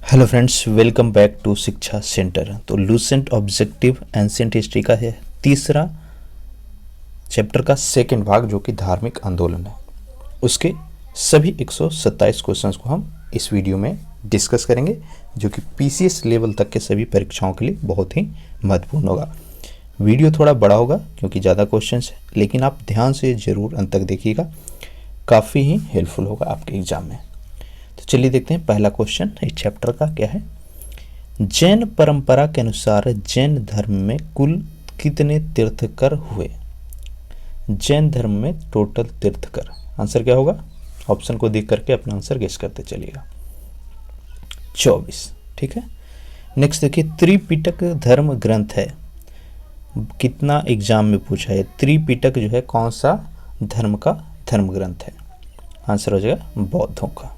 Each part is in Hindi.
Hello friends, welcome back to Shiksha centre. तो लूसेंट ऑब्जेक्टिव एंशिएंट हिस्ट्री का है तीसरा चैप्टर का सेकंड भाग, जो कि धार्मिक आंदोलन है। उसके सभी 127 क्वेश्चंस को हम इस वीडियो में डिस्कस करेंगे, जो कि पीसीएस लेवल तक के सभी परीक्षाओं के लिए बहुत ही महत्वपूर्ण होगा। वीडियो थोड़ा बड़ा होगा क्योंकि ज़्यादा क्वेश्चंस है, लेकिन आप ध्यान से ज़रूर अंत तक देखिएगा, काफ़ी ही हेल्पफुल होगा आपके एग्जाम में। तो चलिए देखते हैं पहला क्वेश्चन इस चैप्टर का क्या है। जैन परंपरा के अनुसार जैन धर्म में कुल कितने तीर्थकर हुए? जैन धर्म में टोटल तीर्थकर, आंसर क्या होगा? ऑप्शन को देख करके अपना आंसर गेस करते चलिएगा। 24। ठीक है। नेक्स्ट देखिए, त्रिपिटक धर्म ग्रंथ है, कितना एग्जाम में पूछा है। त्रिपिटक जो है कौन सा धर्म का धर्म ग्रंथ है? आंसर हो जाएगा बौद्धों का।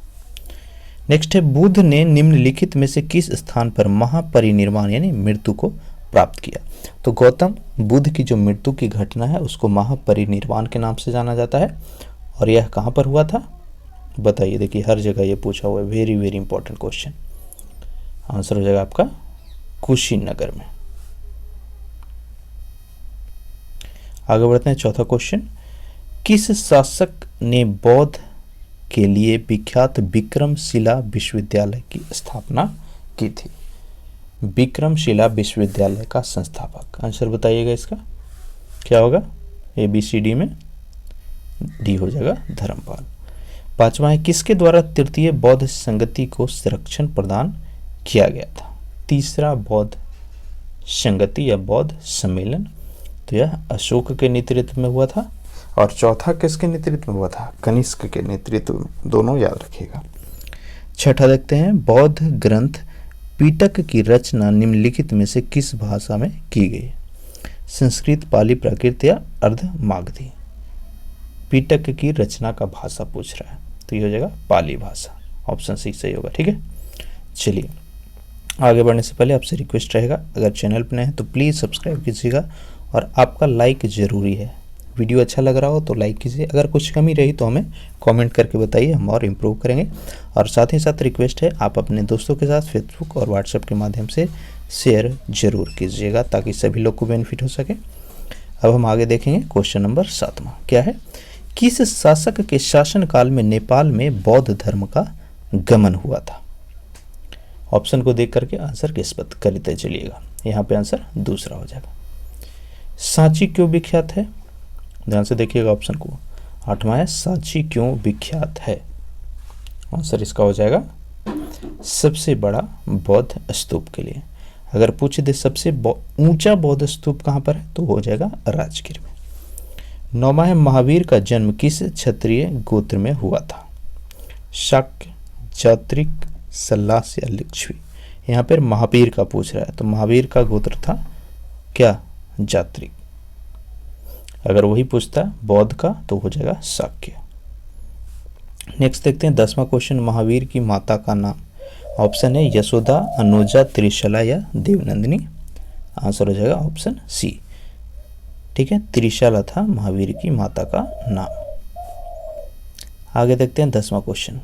नेक्स्ट है, बुद्ध ने निम्नलिखित में से किस स्थान पर महापरिनिर्वाण यानी मृत्यु को प्राप्त किया? तो गौतम बुद्ध की जो मृत्यु की घटना है उसको महापरिनिर्वाण के नाम से जाना जाता है। और यह कहाँ पर हुआ था बताइए। देखिए हर जगह ये पूछा हुआ है, very very important question. Answer हो जाएगा आपका कुशीनगर में। आगे बढ़ते हैं, चौथा क्वेश्चन। किस शासक ने बौद्ध के लिए विख्यात विक्रमशिला विश्वविद्यालय की स्थापना की थी? विक्रमशिला विश्वविद्यालय का संस्थापक, आंसर बताइएगा इसका क्या होगा? ABCD में डी हो जाएगा धर्मपाल। पांचवा है, किसके द्वारा तृतीय बौद्ध संगति को संरक्षण प्रदान किया गया था? तीसरा बौद्ध संगति या बौद्ध सम्मेलन, तो यह अशोक के नेतृत्व में हुआ था। और चौथा किसके नेतृत्व में हुआ था? कनिष्क के नेतृत्व में, दोनों याद रखिएगा। छठा देखते हैं, बौद्ध ग्रंथ पिटक की रचना निम्नलिखित में से किस भाषा में की गई? संस्कृत, पाली, प्राकृत या अर्धमागधी? पिटक की रचना का भाषा पूछ रहा है, तो ये हो जाएगा पाली भाषा। ऑप्शन सी सही होगा। ठीक है, चलिए आगे बढ़ने से पहले आपसे रिक्वेस्ट रहेगा, अगर चैनल पर नए हैं तो प्लीज़ सब्सक्राइब कीजिएगा और आपका लाइक ज़रूरी है। वीडियो अच्छा लग रहा हो तो लाइक कीजिए, अगर कुछ कमी रही तो हमें कमेंट करके बताइए, हम और इम्प्रूव करेंगे। और साथ ही साथ रिक्वेस्ट है, आप अपने दोस्तों के साथ फेसबुक और व्हाट्सएप के माध्यम से शेयर जरूर कीजिएगा ताकि सभी लोग को बेनिफिट हो सके। अब हम आगे देखेंगे क्वेश्चन नंबर 7वां क्या है। किस शासक के शासनकाल में नेपाल में बौद्ध धर्म का गमन हुआ था? ऑप्शन को देख करके आंसर किस्मत करते चलिएगा। यहाँ पे आंसर दूसरा हो जाएगा। सांची क्यों विख्यात है? ध्यान से देखिएगा ऑप्शन को। 8वां है, सांची क्यों विख्यात है? आंसर इसका हो जाएगा सबसे बड़ा बौद्ध स्तूप के लिए। अगर पूछ दे सबसे ऊंचा बौद्ध स्तूप कहाँ पर है, तो हो जाएगा राजगीर में। 9वां है, महावीर का जन्म किस क्षत्रिय गोत्र में हुआ था? शाक्य, जात्रिक, सल्लास या लिच्छवी? यहाँ पर महावीर का पूछ रहा है, तो महावीर का गोत्र था क्या? जात्रिक। अगर वही पूछता बौद्ध का तो हो जाएगा शाक्य। नेक्स्ट देखते हैं 10वां क्वेश्चन, महावीर की माता का नाम? ऑप्शन है यशोदा, अनुजा, त्रिशला या देवनंदिनी? आंसर हो जाएगा ऑप्शन सी। ठीक है, त्रिशला था महावीर की माता का नाम। आगे देखते हैं 10वां क्वेश्चन,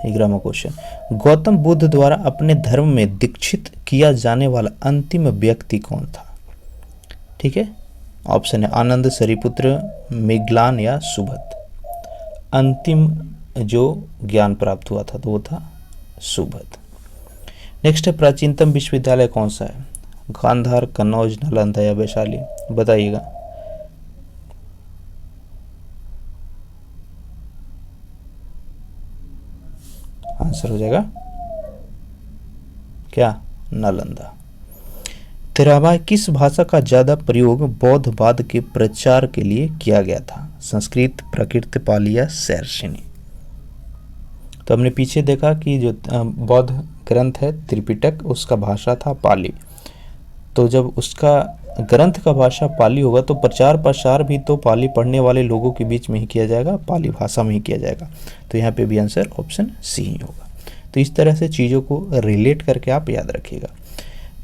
11वां क्वेश्चन। गौतम बुद्ध द्वारा अपने धर्म में दीक्षित किया जाने वाला अंतिम व्यक्ति कौन था? ठीक है, ऑप्शन है आनंद, सरिपुत्र, मिगलान या सुबत? अंतिम जो ज्ञान प्राप्त हुआ था तो वो था सुबत। नेक्स्ट है, प्राचीनतम विश्वविद्यालय कौन सा है? गांधार, कन्नौज, नालंदा या वैशाली? बताइएगा। आंसर हो जाएगा क्या? नालंदा। 13वां, किस भाषा का ज्यादा प्रयोग बौद्धवाद के प्रचार के लिए किया गया था? संस्कृत, प्राकृत, पाली या सैरसिनी? तो हमने पीछे देखा कि जो बौद्ध ग्रंथ है त्रिपिटक, उसका भाषा था पाली। तो जब उसका ग्रंथ का भाषा पाली होगा तो प्रचार प्रसार भी तो पाली पढ़ने वाले लोगों के बीच में ही किया जाएगा, पाली भाषा में ही किया जाएगा। तो यहाँ पे भी आंसर ऑप्शन सी ही होगा। तो इस तरह से चीज़ों को रिलेट करके आप याद रखिएगा।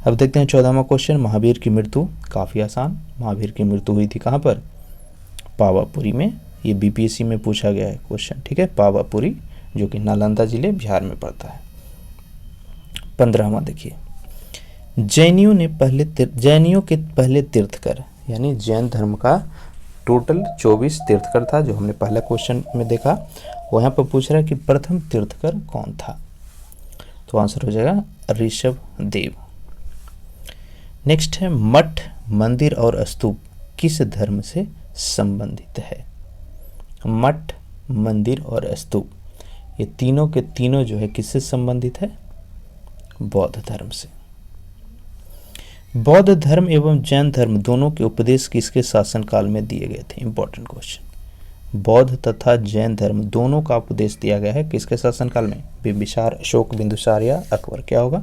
अब देखते हैं 14वां क्वेश्चन, महावीर की मृत्यु। काफ़ी आसान, महावीर की मृत्यु हुई थी कहाँ पर? पावापुरी में। ये बीपीएससी में पूछा गया है क्वेश्चन, ठीक है, पावापुरी जो कि नालंदा जिले बिहार में पड़ता है। 15वां देखिए, जैनियों के पहले तीर्थकर, यानी जैन धर्म का टोटल 24 तीर्थकर था, जो हमने पहला क्वेश्चन में देखा। वहाँ पर पूछ रहा है कि प्रथम तीर्थकर कौन था, तो आंसर हो जाएगा ऋषभ देव। नेक्स्ट है, मठ, मंदिर और स्तूप किस धर्म से संबंधित है। मठ, मंदिर और स्तूप ये तीनों के तीनों जो है किससे संबंधित है, बौद्ध धर्म से। बौद्ध धर्म एवं जैन धर्म दोनों के उपदेश किसके शासनकाल में दिए गए थे। Important question. बौद्ध तथा जैन धर्म दोनों का उपदेश दिया गया है किसके शासनकाल में, बिंबिसार, अशोक, बिंदुसार या अकबर। क्या होगा,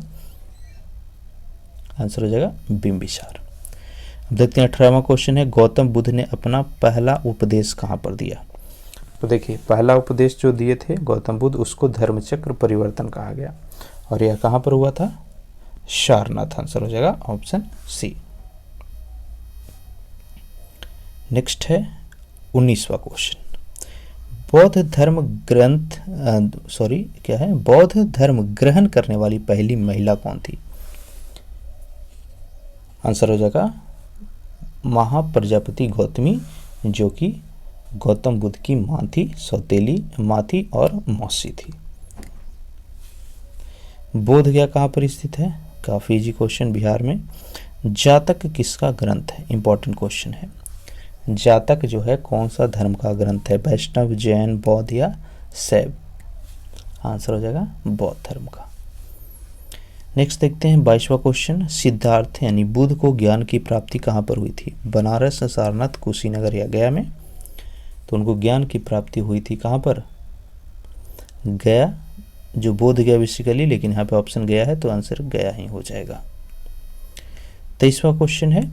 आंसर हो जाएगा बिंबिसार। देखते हैं 18वां क्वेश्चन है, गौतम बुद्ध ने अपना पहला उपदेश कहाँ पर दिया। तो देखिए, पहला उपदेश जो दिए थे गौतम बुद्ध, उसको धर्मचक्र परिवर्तन कहा गया, और यह कहाँ पर हुआ था, सारनाथ। आंसर हो जाएगा ऑप्शन सी। नेक्स्ट है 19वां क्वेश्चन, बौद्ध धर्म बौद्ध धर्म ग्रहण करने वाली पहली महिला कौन थी। आंसर हो जाएगा महाप्रजापति गौतमी, जो कि गौतम बुद्ध की माँ थी, सौतेली माँ थी और मौसी थी। बोध गया कहाँ पर स्थित है, काफ़ी इजी क्वेश्चन, बिहार में। जातक किसका ग्रंथ है, इंपॉर्टेंट क्वेश्चन है। जातक जो है कौन सा धर्म का ग्रंथ है, वैष्णव, जैन, बौद्ध या शैव। आंसर हो जाएगा बौद्ध धर्म का। नेक्स्ट देखते हैं 22वां क्वेश्चन, सिद्धार्थ यानी बुद्ध को ज्ञान की प्राप्ति कहाँ पर हुई थी, बनारस, सारनाथ, कुशीनगर या गया में। तो उनको ज्ञान की प्राप्ति हुई थी कहाँ पर, गया, जो बोध गया बेसिकली, लेकिन यहाँ पे ऑप्शन गया है तो आंसर गया ही हो जाएगा। 23वां क्वेश्चन है,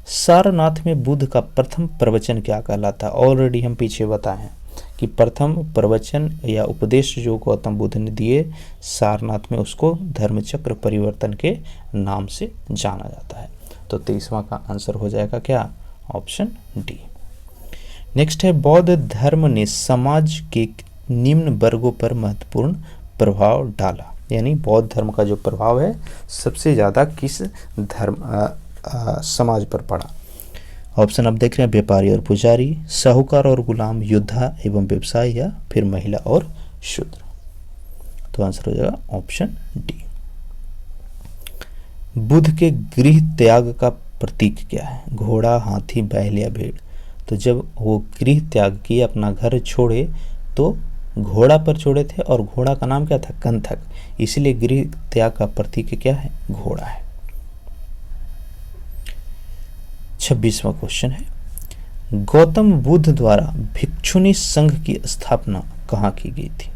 सारनाथ में बुद्ध का प्रथम प्रवचन क्या कहलाता है। ऑलरेडी हम पीछे बताए हैं कि प्रथम प्रवचन या उपदेश जो गौतम बुद्ध ने दिए सारनाथ में, उसको धर्मचक्र परिवर्तन के नाम से जाना जाता है। तो 23वां का आंसर हो जाएगा क्या, ऑप्शन डी। नेक्स्ट है, बौद्ध धर्म ने समाज के निम्न वर्गों पर महत्वपूर्ण प्रभाव डाला, यानी बौद्ध धर्म का जो प्रभाव है सबसे ज़्यादा किस धर्म समाज पर पड़ा। ऑप्शन आप देख रहे हैं, व्यापारी और पुजारी, साहूकार और गुलाम, योद्धा एवं व्यवसायी या फिर महिला और शूद्र। तो आंसर हो जाएगा ऑप्शन डी। बुद्ध के गृह त्याग का प्रतीक क्या है, घोड़ा, हाथी, बैल या भेड़। तो जब वो गृह त्याग किए, अपना घर छोड़े, तो घोड़ा पर छोड़े थे, और घोड़ा का नाम क्या था, कंथक, इसलिए गृह त्याग का प्रतीक क्या है, घोड़ा है। 26वां क्वेश्चन है, गौतम बुद्ध द्वारा भिक्षुनी संघ की स्थापना कहाँ की गई थी,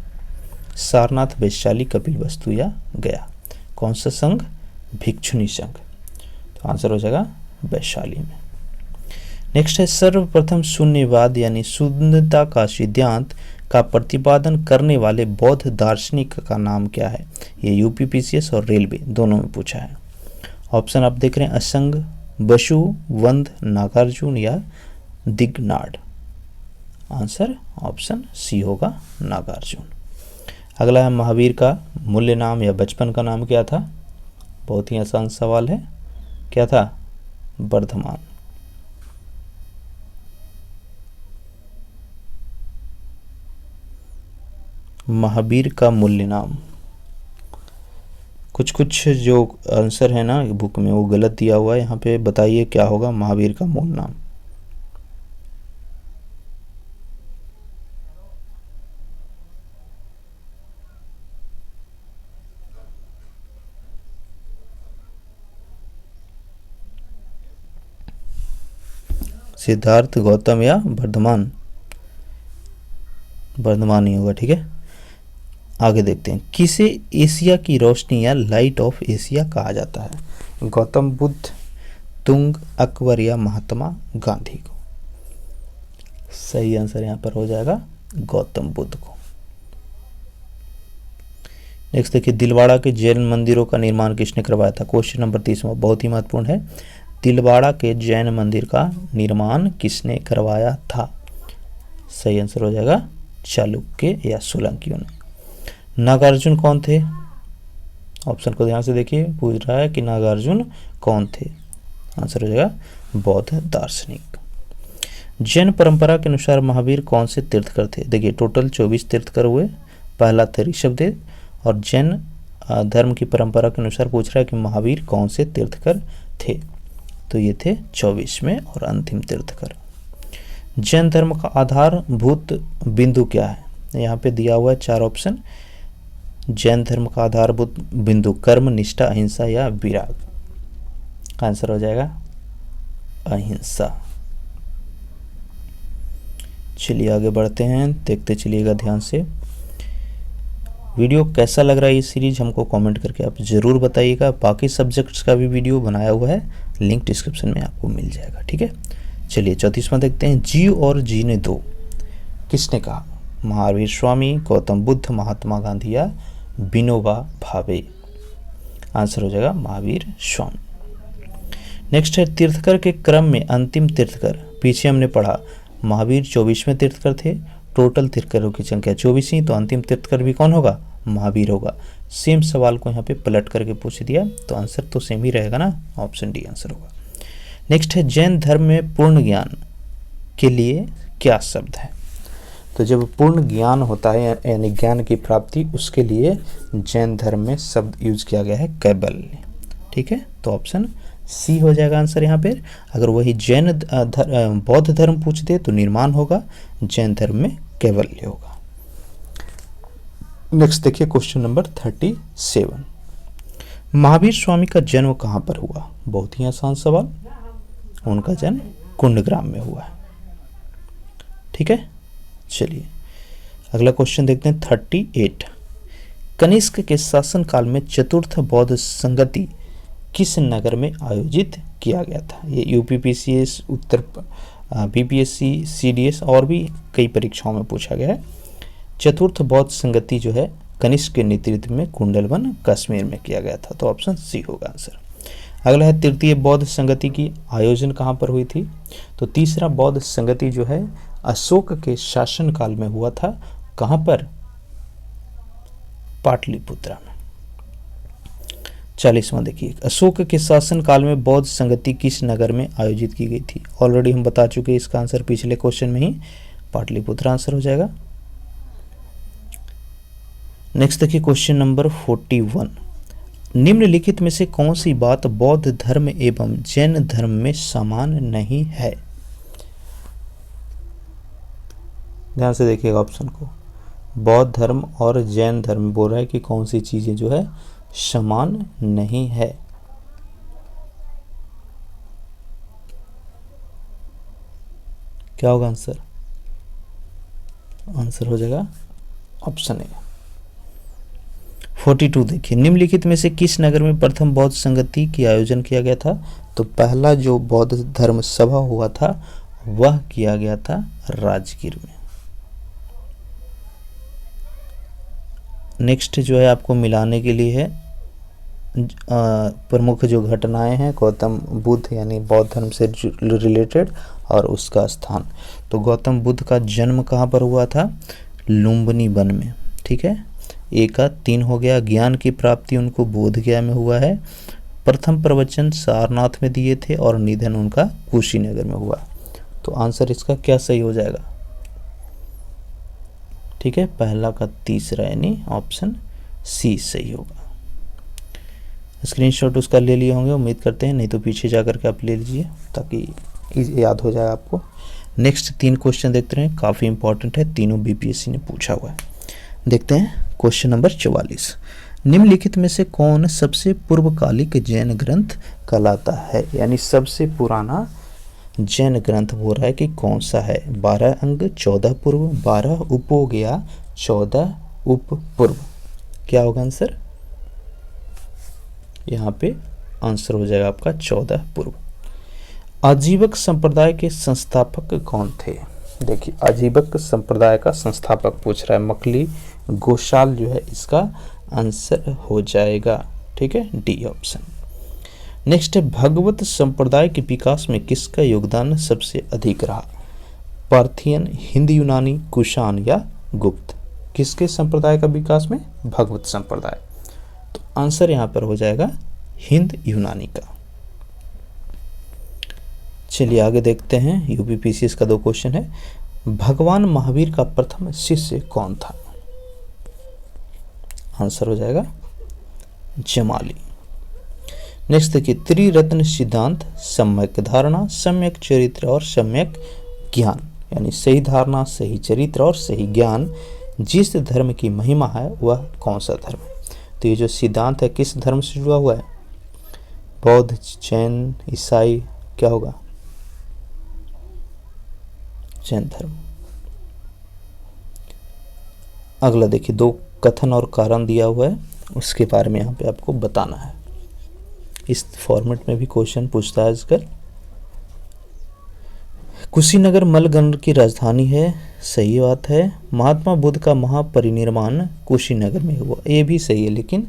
सारनाथ, वैशाली, कपिलवस्तु या गया। कौन सा संघ, भिक्षुनी संघ। तो आंसर हो जाएगा वैशाली में। नेक्स्ट है, सर्वप्रथम शून्यवाद यानी शून्यता का सिद्धांत का प्रतिपादन करने वाले बौद्ध दार्शनिक का नाम क्या है। ये यूपीपीसीएस और रेलवे दोनों में पूछा है। ऑप्शन आप देख रहे हैं, असंग, बसु, वंद, नागार्जुन या दिगनाड। आंसर ऑप्शन सी होगा, नागार्जुन। अगला है, महावीर का मूल्य नाम या बचपन का नाम क्या था। बहुत ही आसान सवाल है, क्या था, वर्धमान। महावीर का मूल्य नाम। कुछ जो आंसर है ना बुक में वो गलत दिया हुआ है, यहाँ पे बताइए क्या होगा महावीर का मूल नाम। सिद्धार्थ, गौतम या वर्धमान। वर्धमान ही होगा, ठीक है। आगे देखते हैं, किसे एशिया की रोशनी या लाइट ऑफ एशिया कहा जाता है, गौतम बुद्ध, तुंग, अकबर या महात्मा गांधी को। सही आंसर यहाँ पर हो जाएगा गौतम बुद्ध को। नेक्स्ट देखिए, दिलवाड़ा के जैन मंदिरों का निर्माण किसने करवाया था। क्वेश्चन नंबर 30वां बहुत ही महत्वपूर्ण है। दिलवाड़ा के जैन मंदिर का निर्माण किसने करवाया था। सही आंसर हो जाएगा चालुक्य या सोलंकियों ने। नागार्जुन कौन थे? ऑप्शन को ध्यान से देखिए, पूछ रहा है कि नागार्जुन कौन थे। आंसर हो जाएगा बौद्ध दार्शनिक। जैन परंपरा के अनुसार महावीर कौन से तीर्थकर थे? देखिए टोटल 24 तीर्थकर हुए, पहला थे ऋषभदेव, और जैन धर्म की परंपरा के अनुसार पूछ रहा है कि महावीर कौन से तीर्थकर थे, तो ये थे 24 में और अंतिम तीर्थकर। जैन धर्म का आधारभूत बिंदु क्या है? यहाँ पे दिया हुआ है 4 ऑप्शन। जैन धर्म का आधारभूत बिंदु कर्म, निष्ठा, अहिंसा या विराग। आंसर हो जाएगा अहिंसा। चलिए आगे बढ़ते हैं, देखते चलिएगा ध्यान से। वीडियो कैसा लग रहा है ये सीरीज हमको कमेंट करके आप ज़रूर बताइएगा। बाकी सब्जेक्ट्स का भी वीडियो बनाया हुआ है, लिंक डिस्क्रिप्शन में आपको मिल जाएगा, ठीक है। चलिए 34वां देखते हैं। जीव और जीने दो किसने कहा? महावीर स्वामी, गौतम बुद्ध, महात्मा गांधी या विनोबा भावे। आंसर हो जाएगा महावीर स्वामी। नेक्स्ट है तीर्थकर के क्रम में अंतिम तीर्थकर। पीछे हमने पढ़ा महावीर 24वें तीर्थकर थे, टोटल तीर्थकरों की संख्या 24 ही, तो अंतिम तीर्थकर भी कौन होगा? महावीर होगा। सेम सवाल को यहाँ पे पलट करके पूछ दिया, तो आंसर तो सेम ही रहेगा ना, ऑप्शन डी आंसर होगा। नेक्स्ट है जैन धर्म में पूर्ण ज्ञान के लिए क्या शब्द है? तो जब पूर्ण ज्ञान होता है यानी ज्ञान की प्राप्ति, उसके लिए जैन धर्म में शब्द यूज किया गया है कैबल्य, ठीक है। तो ऑप्शन सी हो जाएगा आंसर यहाँ पे। अगर वही जैन बौद्ध धर्म पूछते तो निर्माण होगा, जैन धर्म में कैवल्य होगा। नेक्स्ट देखिए क्वेश्चन नंबर 37। महावीर स्वामी का जन्म कहाँ पर हुआ? बहुत ही आसान सवाल। उनका जन्म कुंडग्राम में हुआ है, ठीक है। चलिए अगला क्वेश्चन देखते हैं 38। कनिष्क के शासनकाल में चतुर्थ बौद्ध संगति किस नगर में आयोजित किया गया था? ये यूपीपीसीएस, उत्तर बीपीएससी, सीडीएस और भी कई परीक्षाओं में पूछा गया है। चतुर्थ बौद्ध संगति जो है कनिष्क के नेतृत्व में कुंडलवन कश्मीर में किया गया था, तो ऑप्शन सी होगा आंसर। अगला है तृतीय बौद्ध संगति की आयोजन कहाँ पर हुई थी? तो तीसरा बौद्ध संगति जो है अशोक के शासनकाल में हुआ था। कहाँ पर? पाटलिपुत्रा में। 40वां देखिए, अशोक के शासनकाल में बौद्ध संगति किस नगर में आयोजित की गई थी? ऑलरेडी हम बता चुके हैं इसका आंसर पिछले क्वेश्चन में ही, पाटलिपुत्रा आंसर हो जाएगा। नेक्स्ट देखिए क्वेश्चन नंबर 41। निम्नलिखित में से कौन सी बात बौद्ध धर्म एवं जैन धर्म में समान नहीं है? ध्यान से देखिएगा ऑप्शन को। बौद्ध धर्म और जैन धर्म बोल रहा है कि कौन सी चीजें जो है समान नहीं है। क्या होगा आंसर? आंसर हो जाएगा ऑप्शन ए। 42 देखिए, निम्नलिखित में से किस नगर में प्रथम बौद्ध संगति की आयोजन किया गया था? तो पहला जो बौद्ध धर्म सभा हुआ था वह किया गया था राजगीर में। नेक्स्ट जो है आपको मिलाने के लिए है प्रमुख जो घटनाएं हैं गौतम बुद्ध यानी बौद्ध धर्म से रिलेटेड और उसका स्थान। तो गौतम बुद्ध का जन्म कहाँ पर हुआ था? लुम्बिनी वन में, ठीक है। एक का 3 हो गया। ज्ञान की प्राप्ति उनको बोधगया में हुआ है। प्रथम प्रवचन सारनाथ में दिए थे और निधन उनका कुशीनगर में हुआ। तो आंसर इसका क्या सही हो जाएगा? ठीक है, पहला का तीसरा यानी ऑप्शन सी सही होगा। स्क्रीनशॉट उसका ले लिए होंगे उम्मीद करते हैं, नहीं तो पीछे जा करके आप ले लीजिए ताकि याद हो जाए आपको। नेक्स्ट 3 क्वेश्चन देखते हैं, काफ़ी इंपॉर्टेंट है, तीनों बीपीएससी ने पूछा हुआ है। देखते हैं क्वेश्चन नंबर 44। निम्नलिखित में से कौन सबसे पूर्वकालिक जैन ग्रंथ कहलाता है? यानी सबसे पुराना जैन ग्रंथ बोल रहा है कि कौन सा है? 12 अंग, 14 पूर्व, 12 उपोगया, 14 उप पूर्व। क्या होगा आंसर? यहाँ पे आंसर हो जाएगा आपका 14 पूर्व। आजीवक संप्रदाय के संस्थापक कौन थे? देखिए आजीवक संप्रदाय का संस्थापक पूछ रहा है, मकली गोशाल जो है इसका आंसर हो जाएगा, ठीक है, डी ऑप्शन। नेक्स्ट है भगवत संप्रदाय के विकास में किसका योगदान सबसे अधिक रहा? पार्थियन, हिंद यूनानी, कुषाण या गुप्त। किसके संप्रदाय का विकास में? भगवत संप्रदाय। तो आंसर यहाँ पर हो जाएगा हिंद यूनानी का। चलिए आगे देखते हैं, यूपीपीसीएस का 2 क्वेश्चन है। भगवान महावीर का प्रथम शिष्य कौन था? आंसर हो जाएगा जमाली। नेक्स्ट देखिए, त्रिरत्न सिद्धांत सम्यक धारणा, सम्यक चरित्र और सम्यक ज्ञान, यानी सही धारणा, सही चरित्र और सही ज्ञान जिस धर्म की महिमा है वह कौन सा धर्म है? तो ये जो सिद्धांत है किस धर्म से जुड़ा हुआ है? बौद्ध, जैन, ईसाई, क्या होगा? जैन धर्म। अगला देखिए, 2 कथन और कारण दिया हुआ है, उसके बारे में यहाँ पे आपको बताना है। इस फॉर्मेट में भी क्वेश्चन पूछता है आजकल। कुशीनगर मलगंज की राजधानी है, सही बात है। महात्मा बुद्ध का महापरिनिर्वाण कुशीनगर में हुआ, ये भी सही है, लेकिन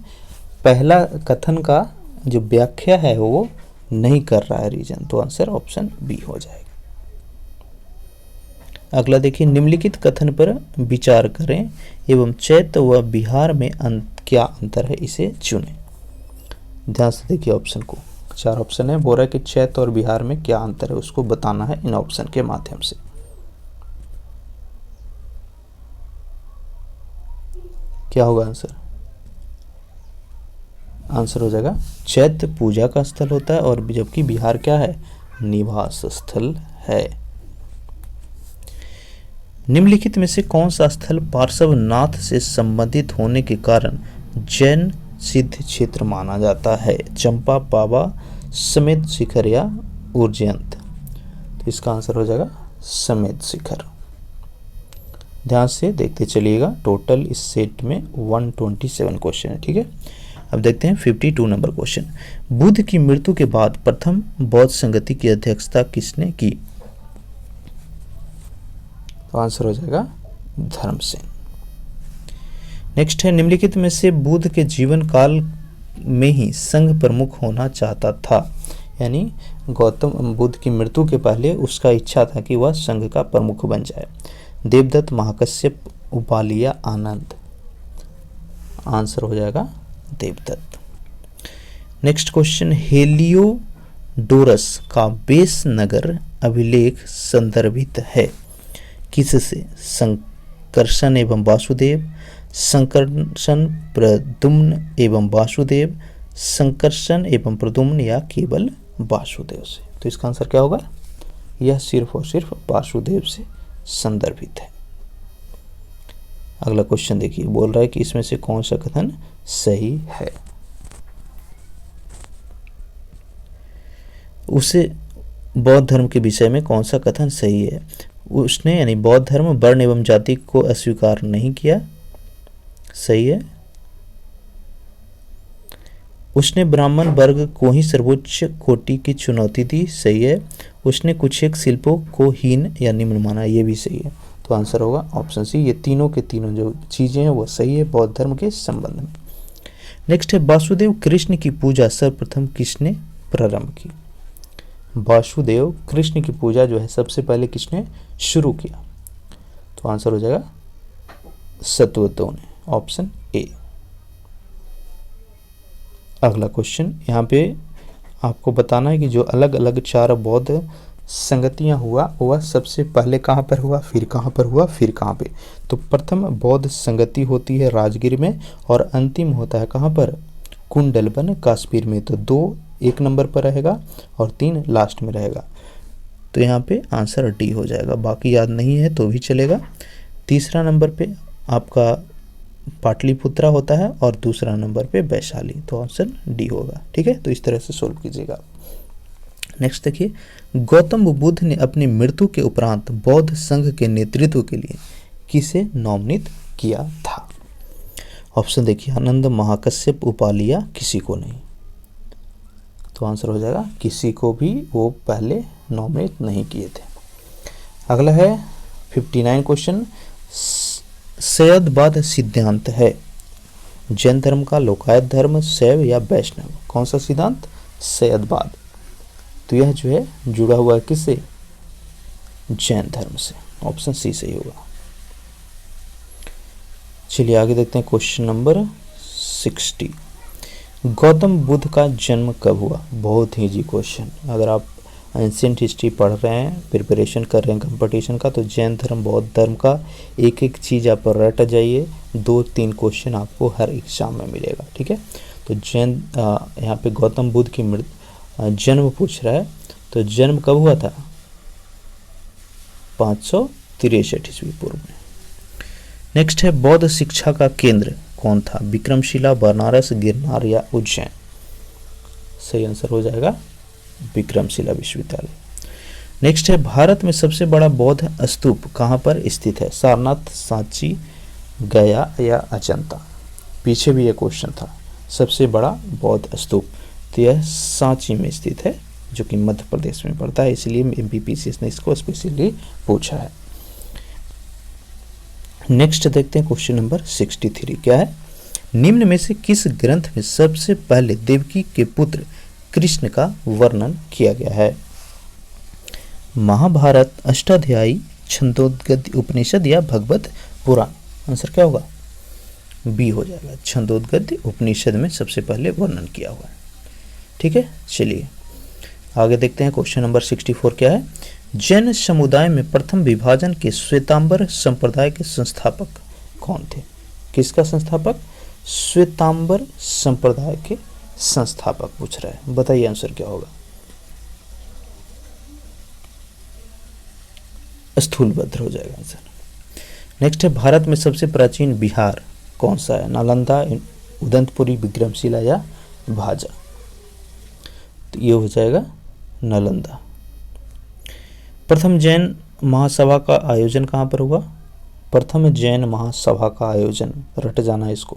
पहला कथन का जो व्याख्या है वो नहीं कर रहा है रीजन, तो आंसर ऑप्शन बी हो जाएगा। अगला देखिए, निम्नलिखित कथन पर विचार करें एवं चैत्य व बिहार में क्या अंतर है, इसे चुनें। ध्यान से देखिए ऑप्शन को, 4 ऑप्शन है, बोल रहा है कि चैत्य और बिहार में क्या अंतर है, उसको बताना है इन ऑप्शन के माध्यम से। क्या होगा आंसर? आंसर हो जाएगा चैत्य पूजा का स्थल होता है, और जबकि बिहार क्या है? निवास स्थल है। निम्नलिखित में से कौन सा स्थल पार्श्वनाथ से संबंधित होने के कारण जैन सिद्ध क्षेत्र माना जाता है? चंपा, पावा, समेत शिखर या उज्जैन? तो इसका आंसर हो जाएगा समेत शिखर। ध्यान से देखते चलिएगा, टोटल इस सेट में 127 क्वेश्चन है, ठीक है। अब देखते हैं 52 नंबर क्वेश्चन। बुद्ध की मृत्यु के बाद प्रथम बौद्ध संगति की अध्यक्षता किसने की? तो आंसर हो जाएगा धर्मसेन। नेक्स्ट है, निम्नलिखित में से बुद्ध के जीवन काल में ही संघ प्रमुख होना चाहता था, यानी गौतम बुद्ध की मृत्यु के पहले उसका इच्छा था कि वह संघ का प्रमुख बन जाए। देवदत्त, महाकश्यप, उपालिया, आनंद? आंसर हो जाएगा देवदत्त। नेक्स्ट क्वेश्चन, हेलियोडोरस का बेस नगर अभिलेख संदर्भित है किससे? संकर्षण एवं वासुदेव, संकर्षण, प्रद्युम्न एवं वासुदेव, संकर्षण एवं प्रद्युम्न या केवल वासुदेव से? तो इसका आंसर क्या होगा? यह सिर्फ और सिर्फ वासुदेव से संदर्भित है। अगला क्वेश्चन देखिए, बोल रहा है कि इसमें से कौन सा कथन सही है? उसे बौद्ध धर्म के विषय में कौन सा कथन सही है? उसने यानी बौद्ध धर्म वर्ण एवं जाति को अस्वीकार नहीं किया, सही है। उसने ब्राह्मण वर्ग को ही सर्वोच्च कोटि की चुनौती दी, सही है। उसने कुछ एक शिल्पों को हीन या निम्न माना, ये भी सही है। तो आंसर होगा ऑप्शन सी, ये तीनों के तीनों जो चीजें हैं वो सही है बौद्ध धर्म के संबंध में। नेक्स्ट है, वासुदेव कृष्ण की पूजा सर्वप्रथम किसने प्रारंभ की? वासुदेव कृष्ण की पूजा जो है सबसे पहले किसने शुरू किया? तो आंसर हो जाएगा सतवतों ने, ऑप्शन ए। अगला क्वेश्चन, यहाँ पे आपको बताना है कि जो अलग अलग 4 बौद्ध संगतियां हुआ वह सबसे पहले कहाँ पर हुआ, फिर कहाँ पर हुआ, फिर कहाँ पे? तो प्रथम बौद्ध संगति होती है राजगीर में, और अंतिम होता है कहाँ पर? कुंडलबन कश्मीर में। तो 2 1 नंबर पर रहेगा और 3 लास्ट में रहेगा। तो यहाँ पे आंसर डी हो जाएगा, बाकी याद नहीं है तो भी चलेगा। तीसरा नंबर पे आपका पाटलिपुत्रा होता है और दूसरा नंबर पे वैशाली, तो ऑप्शन डी होगा, ठीक है। तो इस तरह से सोल्व कीजिएगा। नेक्स्ट देखिए, गौतम बुद्ध ने अपनी मृत्यु के उपरांत बौद्ध संघ के नेतृत्व के लिए किसे नॉमिनेट किया था? ऑप्शन देखिए, आनंद, महाकश्यप, उपालिया, किसी को नहीं। तो आंसर हो जाएगा किसी को भी वो पहले नॉमिनेट नहीं किए थे। अगला है 59 क्वेश्चन, शैववाद सिद्धांत है जैन धर्म का, लोकायत धर्म, शैव या वैष्णव? कौन सा सिद्धांत? शैववाद। तो यह जो है जुड़ा हुआ है किससे? जैन धर्म से, ऑप्शन सी सही होगा। चलिए आगे देखते हैं क्वेश्चन नंबर 60। गौतम बुद्ध का जन्म कब हुआ? बहुत ही इजी क्वेश्चन। अगर आप एंशियंट हिस्ट्री पढ़ रहे हैं, प्रिपरेशन कर रहे हैं कंपटीशन का, तो जैन धर्म, बौद्ध धर्म का एक एक चीज़ आप रट जाइए। 2-3 क्वेश्चन आपको हर एग्जाम में मिलेगा, ठीक है। तो जैन यहाँ पे गौतम बुद्ध की जन्म पूछ रहा है, तो जन्म कब हुआ था? 563 ईस्वी पूर्व में। नेक्स्ट है बौद्ध शिक्षा का केंद्र कौन था? विक्रमशिला, बनारस, गिरनार या उज्जैन? सही आंसर हो जाएगा विक्रमशिला विश्वविद्यालय। नेक्स्ट है भारत में सबसे बड़ा बौद्ध स्तूप कहाँ पर स्थित है? सारनाथ, सांची, गया या अजंता? पीछे भी ये क्वेश्चन था। सबसे बड़ा बौद्ध स्तूप, तो यह सांची में स्थित है, जो कि मध्य प्रदेश में पड़ता है, इसलिए MPPCS ने इसको स्पेशली पूछा है। नेक्स्ट देखते हैं क्वेश्चन नंबर 63। क्या है? निम्न में से किस ग्रंथ में सबसे पहले देवकी के पुत्र कृष्ण का वर्णन किया गया है? महाभारत, अष्टाध्यायी, छंदोदगद्य उपनिषद या भगवत पुराण? आंसर क्या होगा? बी हो जाएगा, छंदोदगद्य उपनिषद में सबसे पहले वर्णन किया हुआ है, ठीक है। चलिए आगे देखते हैं क्वेश्चन नंबर 64। क्या है? जैन समुदाय में प्रथम विभाजन के श्वेतांबर संप्रदाय के संस्थापक कौन थे? किसका संस्थापक? श्वेतांबर संप्रदाय के संस्थापक पूछ रहा है, बताइए आंसर क्या होगा? स्थूलभद्र हो जाएगा आंसर। नेक्स्ट है भारत में सबसे प्राचीन विहार कौन सा है? नालंदा, उदंतपुरी, विक्रमशिला या भाजा? तो ये हो जाएगा नालंदा। प्रथम जैन महासभा का आयोजन कहाँ पर हुआ? प्रथम जैन महासभा का आयोजन, रट जाना इसको,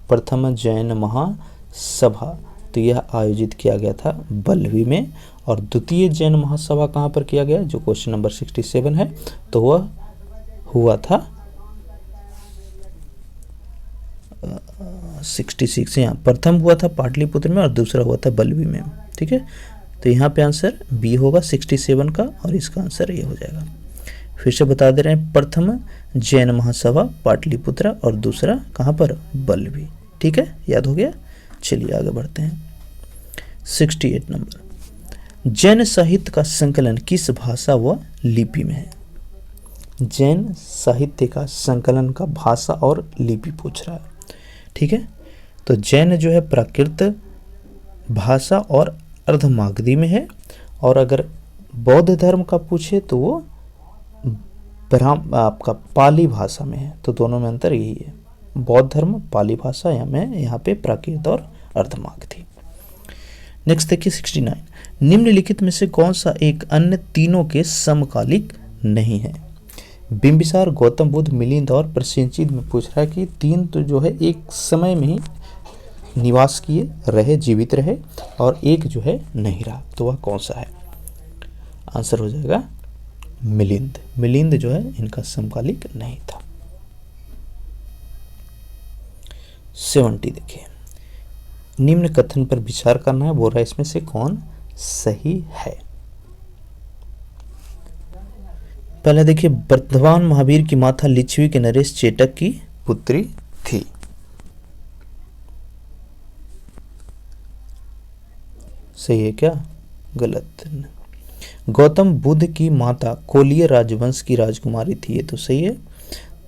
प्रथम जैन महासभा, तो यह आयोजित किया गया था बल्लवी में। और द्वितीय जैन महासभा कहाँ पर किया गया? जो क्वेश्चन नंबर 67 है, तो वह हुआ था 66, यहाँ प्रथम हुआ था पाटलिपुत्र में और दूसरा हुआ था बल्लवी में, ठीक है। तो यहाँ पे आंसर बी होगा 67 का, और इसका आंसर ये हो जाएगा। फिर से बता दे रहे हैं, प्रथम जैन महासभा पाटलिपुत्र और दूसरा कहाँ पर? बल्लवी, ठीक है, याद हो गया। चलिए आगे बढ़ते हैं। 68 नंबर। जैन साहित्य का संकलन किस भाषा व लिपि में है? जैन साहित्य का संकलन का भाषा और लिपि पूछ रहा है, ठीक है। तो जैन जो है प्राकृत भाषा और अर्धमागधी में है, और अगर बौद्ध धर्म का पूछे तो वो आपका पाली भाषा में है। तो दोनों में अंतर यही है, बौद्ध धर्म पाली भाषा में, यहाँ पे प्राकृत और अर्धमागधी। नेक्स्ट देखिए 69। निम्नलिखित में से कौन सा एक अन्य तीनों के समकालिक नहीं है? बिंबिसार, गौतम बुद्ध, मिलिंद और प्रसेनजीत में पूछ रहा है कि तीन तो जो है एक समय में ही निवास किए रहे, जीवित रहे, और एक जो है नहीं रहा, तो वह कौन सा है? आंसर हो जाएगा मिलिंद। मिलिंद जो है इनका समकालिक नहीं था। 70 देखिए, निम्न कथन पर विचार करना है, बोल रहा है इसमें से कौन सही है? पहले देखिए, वर्धमान महावीर की माता लिच्छवी के नरेश चेटक की पुत्री थी। सही है क्या? गलत। गौतम बुद्ध की माता कोलिय राजवंश की राजकुमारी थी, ये तो सही है।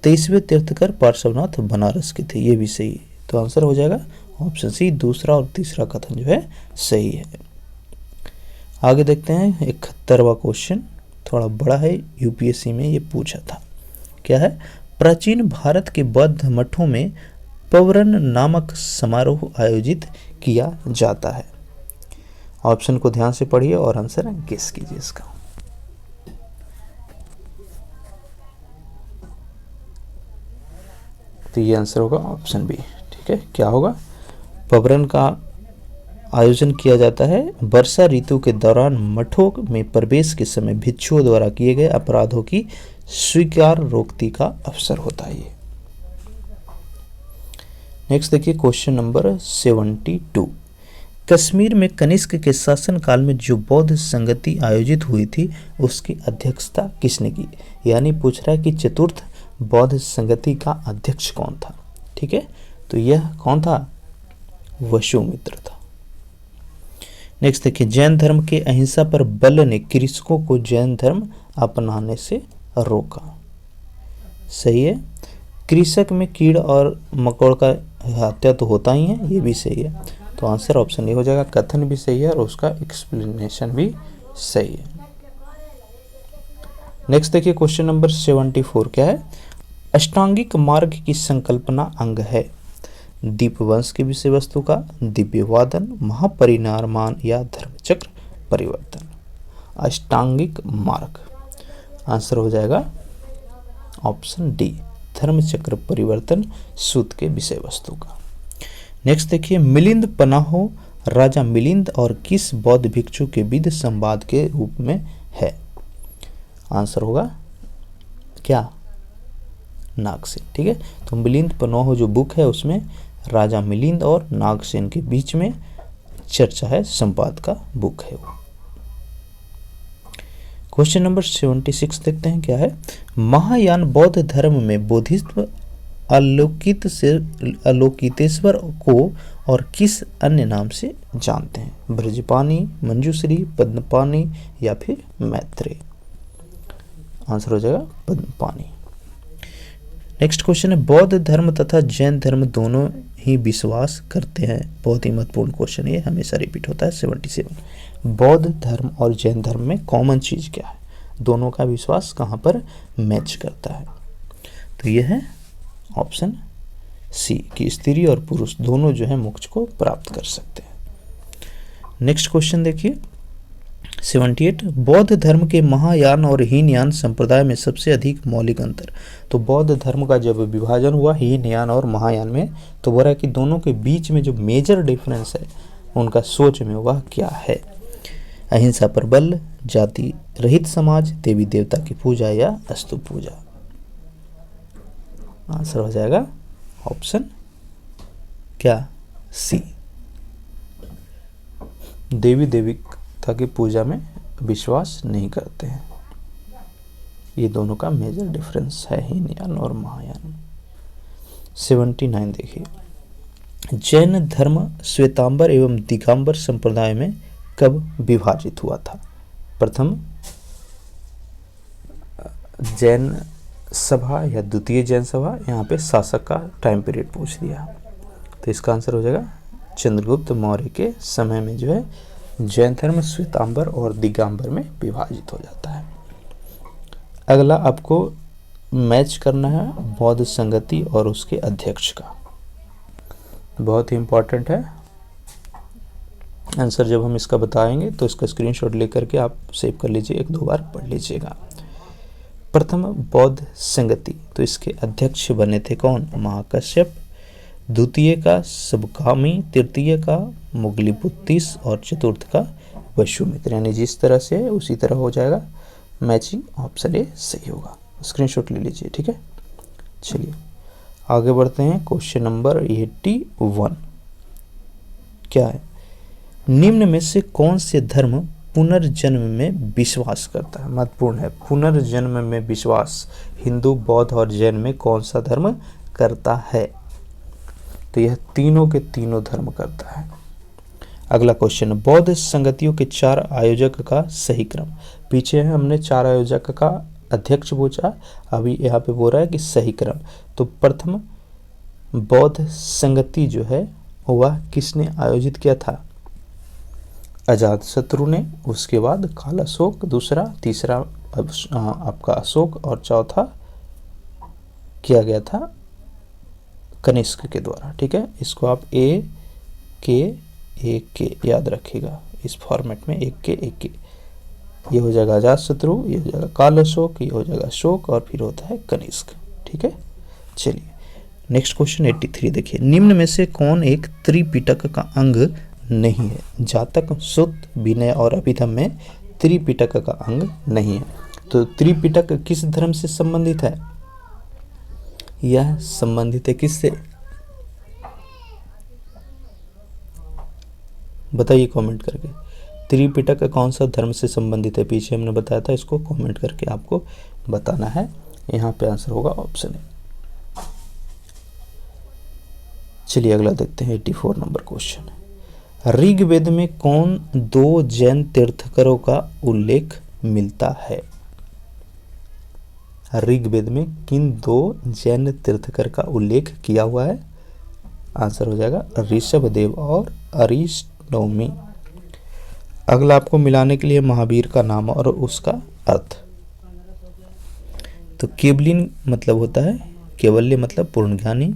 23वें तीर्थकर पार्श्वनाथ बनारस के थे, ये भी सही है। तो आंसर हो जाएगा ऑप्शन सी, दूसरा और तीसरा कथन जो है सही है। आगे देखते हैं 71वां क्वेश्चन, थोड़ा बड़ा है, यूपीएससी में ये पूछा था। क्या है? प्राचीन भारत के बौद्ध मठों में पवरन नामक समारोह आयोजित किया जाता है। ऑप्शन को ध्यान से पढ़िए और आंसर गेस कीजिए इसका। तो ये आंसर होगा ऑप्शन बी, ठीक है। क्या होगा? पवरन का आयोजन किया जाता है वर्षा ऋतु के दौरान मठों में प्रवेश के समय भिक्षुओं द्वारा किए गए अपराधों की स्वीकार रोकती का अवसर होता है ये। नेक्स्ट देखिए क्वेश्चन नंबर 72। कश्मीर में कनिष्क के शासनकाल में जो बौद्ध संगति आयोजित हुई थी उसकी अध्यक्षता किसने की? यानी पूछ रहा है कि चतुर्थ बौद्ध संगति का अध्यक्ष कौन था? ठीक है, तो यह कौन था? वसुमित्र था। नेक्स्ट देखिए, जैन धर्म के अहिंसा पर बल ने कृषकों को जैन धर्म अपनाने से रोका। सही है। कृषक में कीड़ और मकोड़ का हत्या तो होता ही है, ये भी सही है। तो आंसर ऑप्शन ए हो जाएगा। कथन भी सही है और उसका एक्सप्लेनेशन भी सही है। नेक्स्ट देखिए, क्वेश्चन नंबर 74 क्या है? अष्टांगिक मार्ग की संकल्पना अंग है। दीपवंश की विषय वस्तु का, दिव्य वादन, महापरिनिर्वाण या धर्मचक्र परिवर्तन। अष्टांगिक मार्ग, आंसर हो जाएगा ऑप्शन डी, धर्मचक्र परिवर्तन सूत के विषय वस्तु का। नेक्स्ट देखिए, मिलिंद पनाहो राजा मिलिंद और किस बौद्ध भिक्षु के बीच संवाद के रूप में है? आंसर होगा क्या? नागसेन। ठीक है, तो मिलिंद पनाहो जो बुक है उसमें राजा मिलिंद और नागसेन के बीच में चर्चा है, संवाद का बुक है वो। क्वेश्चन नंबर 76 देखते हैं क्या है? महायान बौद्ध धर्म में बोधिसत्व अलोकितेश्वर को और किस अन्य नाम से जानते हैं? ब्रजपानी, मंजूश्री, पद्मपानी या फिर मैत्रेय। आंसर हो जाएगा पद्मपानी। नेक्स्ट क्वेश्चन है, बौद्ध धर्म तथा जैन धर्म दोनों ही विश्वास करते हैं। बहुत ही महत्वपूर्ण क्वेश्चन, ये हमेशा रिपीट होता है। 77, बौद्ध धर्म और जैन धर्म में कॉमन चीज क्या है? दोनों का विश्वास कहाँ पर मैच करता है? तो यह है ऑप्शन सी कि स्त्री और पुरुष दोनों जो है मोक्ष को प्राप्त कर सकते हैं। नेक्स्ट क्वेश्चन देखिए, 78, बौद्ध धर्म के महायान और हीनयान संप्रदाय में सबसे अधिक मौलिक अंतर। तो बौद्ध धर्म का जब विभाजन हुआ हीनयान और महायान में, तो बोला है कि दोनों के बीच में जो मेजर डिफरेंस है उनका सोच में वह क्या है? अहिंसा पर बल, जाति रहित समाज, देवी देवता की पूजा या अस्तु पूजा। आंसर हो जाएगा ऑप्शन क्या? सी, देवी देवता की पूजा में विश्वास नहीं करते हैं। ये दोनों का मेजर डिफरेंस है, हीनयान और महायान। 79 देखिए, जैन धर्म श्वेतांबर एवं दिगंबर संप्रदाय में कब विभाजित हुआ था? प्रथम जैन सभा या द्वितीय जैन सभा? यहाँ पे शासक का टाइम पीरियड पूछ दिया, तो इसका आंसर हो जाएगा चंद्रगुप्त मौर्य के समय में जो है जैन धर्म श्वेतांबर और दिगंबर में विभाजित हो जाता है। अगला आपको मैच करना है बौद्ध संगति और उसके अध्यक्ष का, बहुत ही इंपॉर्टेंट है। आंसर जब हम इसका बताएंगे तो इसका स्क्रीनशॉट लेकर के आप सेव कर लीजिए, एक दो बार पढ़ लीजिएगा। प्रथम बौद्ध संगति, तो इसके अध्यक्ष बने थे कौन? महाकश्यप। द्वितीय का सबकामी, तृतीय का मुगलिपुत्तिस और चतुर्थ का वसुमित्र। यानी जिस तरह से है उसी तरह हो जाएगा, मैचिंग ऑप्शन ए सही होगा। स्क्रीनशॉट ले लीजिए, ठीक है। चलिए आगे बढ़ते हैं। क्वेश्चन नंबर 81 क्या है? निम्न में से कौन से धर्म पुनर्जन्म में विश्वास करता है? महत्वपूर्ण है, पुनर्जन्म में विश्वास हिंदू, बौद्ध और जैन में कौन सा धर्म करता है? तो यह तीनों के तीनों धर्म करता है। अगला क्वेश्चन, बौद्ध संगतियों के 4 आयोजक का सही क्रम। पीछे हमने 4 आयोजक का अध्यक्ष पूछा, अभी यहाँ पे बोल रहा है कि सही क्रम। तो प्रथम बौद्ध संगति जो है वह किसने आयोजित किया था? अजातशत्रु ने। उसके बाद कालाशोक दूसरा, तीसरा आपका अशोक और चौथा किया गया था कनिष्क के द्वारा। ठीक है, इसको आप ए के याद रखिएगा इस फॉर्मेट में, एक के। ये हो जाएगा अजातशत्रु, ये हो जाएगा कालाशोक, ये हो जाएगा अशोक और फिर होता है कनिष्क। ठीक है, चलिए नेक्स्ट क्वेश्चन 83 देखिए। निम्न में से कौन एक त्रिपिटक का अंग नहीं है? जातक, सुत्त, विनय और अभिधम में त्रिपिटक का अंग नहीं है। तो त्रिपिटक किस धर्म से संबंधित है? यह संबंधित है किससे? बताइए कमेंट करके। त्रिपिटक कौन सा धर्म से संबंधित है? पीछे हमने बताया था, इसको कमेंट करके आपको बताना है। यहाँ पे आंसर होगा ऑप्शन ए। चलिए अगला देखते हैं 84 नंबर क्वेश्चन। ऋग्वेद में कौन दो जैन तीर्थंकरों का उल्लेख मिलता है? ऋग्वेद में किन दो जैन तीर्थंकर का उल्लेख किया हुआ है? आंसर हो जाएगा ऋषभदेव और अरिष्टोमी। अगला आपको मिलाने के लिए महावीर का नाम और उसका अर्थ। तो केवलिन मतलब होता है केवल्य मतलब पूर्ण ज्ञानी,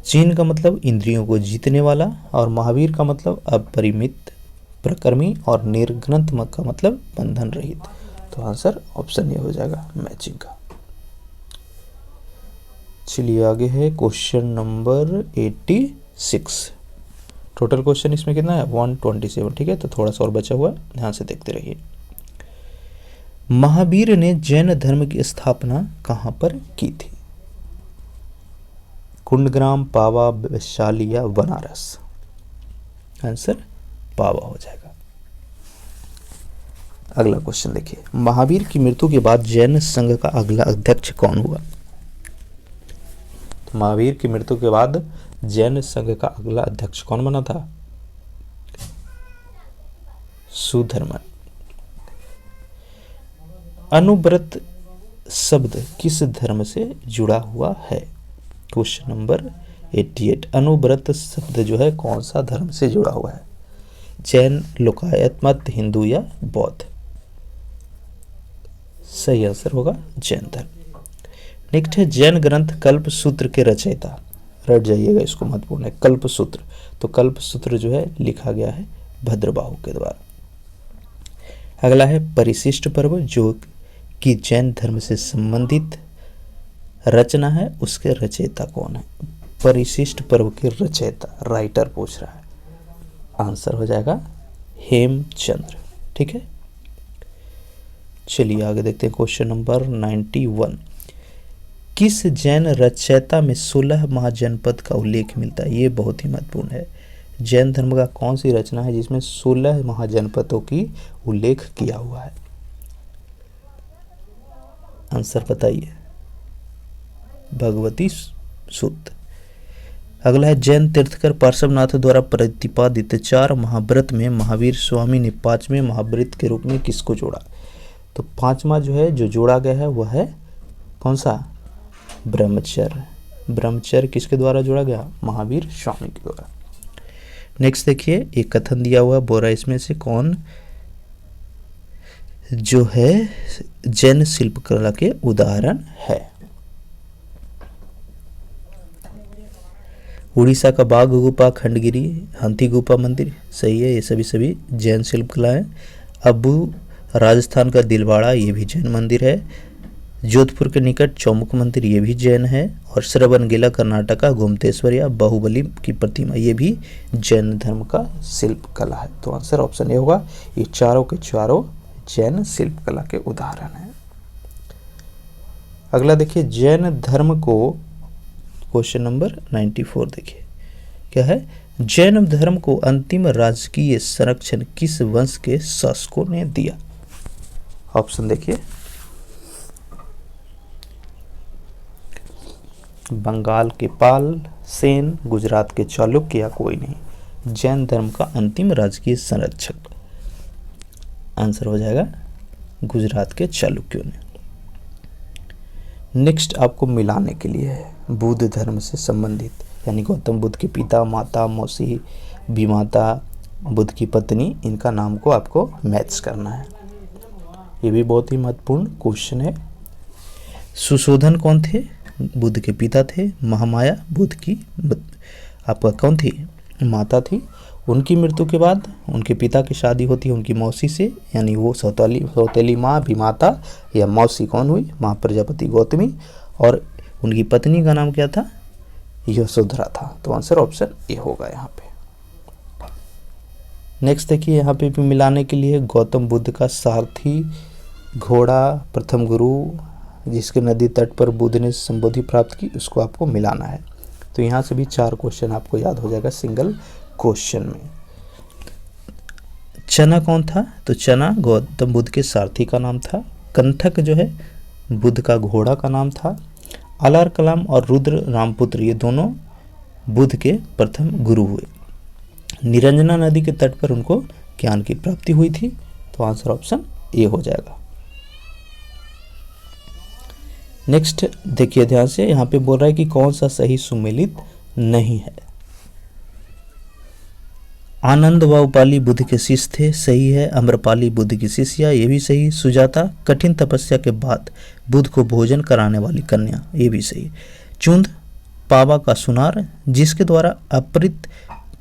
चीन का मतलब इंद्रियों को जीतने वाला, और महावीर का मतलब अपरिमित प्रकर्मी, और निर्ग्रंथमक का मतलब बंधन रहित। तो आंसर ऑप्शन ए हो जाएगा मैचिंग का। चलिए आगे है क्वेश्चन नंबर 86। टोटल क्वेश्चन इसमें कितना है? 127। ठीक है, तो थोड़ा सा और बचा हुआ है, ध्यान से देखते रहिए। महावीर ने जैन धर्म की स्थापना कहां पर की थी? कुंडग्राम, पावा, वैशाली या बनारस? आंसर पावा हो जाएगा। अगला क्वेश्चन देखिए, महावीर की मृत्यु के बाद जैन संघ का अगला अध्यक्ष कौन हुआ? तो महावीर की मृत्यु के बाद जैन संघ का अगला अध्यक्ष कौन बना था? सुधर्मन। अनुव्रत शब्द किस धर्म से जुड़ा हुआ है? Question number 88। अनुव्रत शब्द जो है कौन सा धर्म से जुड़ा हुआ है? जैन, लोकायत मत, हिंदू या बौद्ध? सही आंसर होगा जैन धर्म। नेक्स्ट है जैन ग्रंथ कल्प सूत्र के रचयिता। रट जाइएगा, इसको महत्वपूर्ण है। कल्प सूत्र, तो कल्प सूत्र जो है लिखा गया है भद्रबाहु के द्वारा। अगला है परिशिष्ट पर्व, जो कि जैन धर्म से संबंधित रचना है, उसके रचयिता कौन है? परिशिष्ट पर्व के रचयिता, राइटर पूछ रहा है। आंसर हो जाएगा हेमचंद्र। ठीक है, चलिए आगे देखते हैं क्वेश्चन नंबर 91। किस जैन रचयिता में 16 महाजनपद का उल्लेख मिलता है? ये बहुत ही महत्वपूर्ण है। जैन धर्म का कौन सी रचना है जिसमें 16 महाजनपदों की उल्लेख किया हुआ है? आंसर बताइए। भगवती सूत्र। अगला है जैन तीर्थंकर पार्श्वनाथ द्वारा प्रतिपादित 4 महाव्रत में महावीर स्वामी ने 5वें महाव्रत के रूप में किसको जोड़ा? तो 5वां जो है जो जोड़ा गया है वह है कौन सा? ब्रह्मचर्य। ब्रह्मचर्य किसके द्वारा जोड़ा गया? महावीर स्वामी के द्वारा। नेक्स्ट देखिए, एक कथन दिया हुआ बोरा, इसमें से कौन जो है जैन शिल्पकला के उदाहरण है? उड़ीसा का बाघ गुफा, खंडगिरी, हाथी गुफा मंदिर? सही है, ये सभी जैन शिल्पकला है। अबू राजस्थान का दिलवाड़ा, ये भी जैन मंदिर है। जोधपुर के निकट चौमुख मंदिर, ये भी जैन है। और श्रवणबेला कर्नाटक का गोमतेश्वर या बाहुबली की प्रतिमा, ये भी जैन धर्म का शिल्पकला है। तो आंसर ऑप्शन ए होगा। ये चारों के चारों जैन शिल्पकला के उदाहरण हैं। अगला देखिए, जैन धर्म को क्वेश्चन नंबर 94 देखिए, क्या है? जैन धर्म को अंतिम राजकीय संरक्षण किस वंश के शासकों ने दिया? ऑप्शन देखिए, बंगाल के पाल, सेन, गुजरात के चालुक्य या कोई नहीं। जैन धर्म का अंतिम राजकीय संरक्षक, आंसर हो जाएगा गुजरात के चालुक्यों ने। नेक्स्ट आपको मिलाने के लिए है बुद्ध धर्म से संबंधित, यानी गौतम बुद्ध के पिता, माता, मौसी, विमाता, बुद्ध की पत्नी, इनका नाम को आपको मैच करना है। ये भी बहुत ही महत्वपूर्ण क्वेश्चन है। सुशोधन कौन थे? बुद्ध के पिता थे। महामाया बुद्ध की आपका कौन थी? माता थी। उनकी मृत्यु के बाद उनके पिता की शादी होती है उनकी मौसी से, यानी वो सौतेली माँ विमाता या मौसी कौन हुई? माँ प्रजापति गौतमी। और उनकी पत्नी का नाम क्या था? यशोधरा था। तो आंसर ऑप्शन ए होगा यहाँ पे। नेक्स्ट देखिए, यहाँ पे भी मिलाने के लिए गौतम बुद्ध का सारथी घोड़ा, प्रथम गुरु, जिसके नदी तट पर बुद्ध ने संबोधि प्राप्त की, उसको आपको मिलाना है। तो यहाँ से भी 4 क्वेश्चन आपको याद हो जाएगा सिंगल क्वेश्चन में। चना कौन था? तो चना गौतम बुद्ध के सारथी का नाम था। कंठक जो है बुद्ध का घोड़ा का नाम था। अलार कलाम और रुद्र रामपुत्र, ये दोनों बुद्ध के प्रथम गुरु हुए। निरंजना नदी के तट पर उनको ज्ञान की प्राप्ति हुई थी। तो आंसर ऑप्शन ए हो जाएगा। नेक्स्ट देखिए ध्यान से, यहाँ पे बोल रहा है कि कौन सा सही सुमेलित नहीं है। आनंद व उपाली बुद्ध के शिष्य थे, सही है। अम्रपाली बुद्ध की शिष्या, ये भी सही। सुजाता कठिन तपस्या के बाद बुद्ध को भोजन कराने वाली कन्या, ये भी सही। चुंद पावा का सुनार, जिसके द्वारा अपरित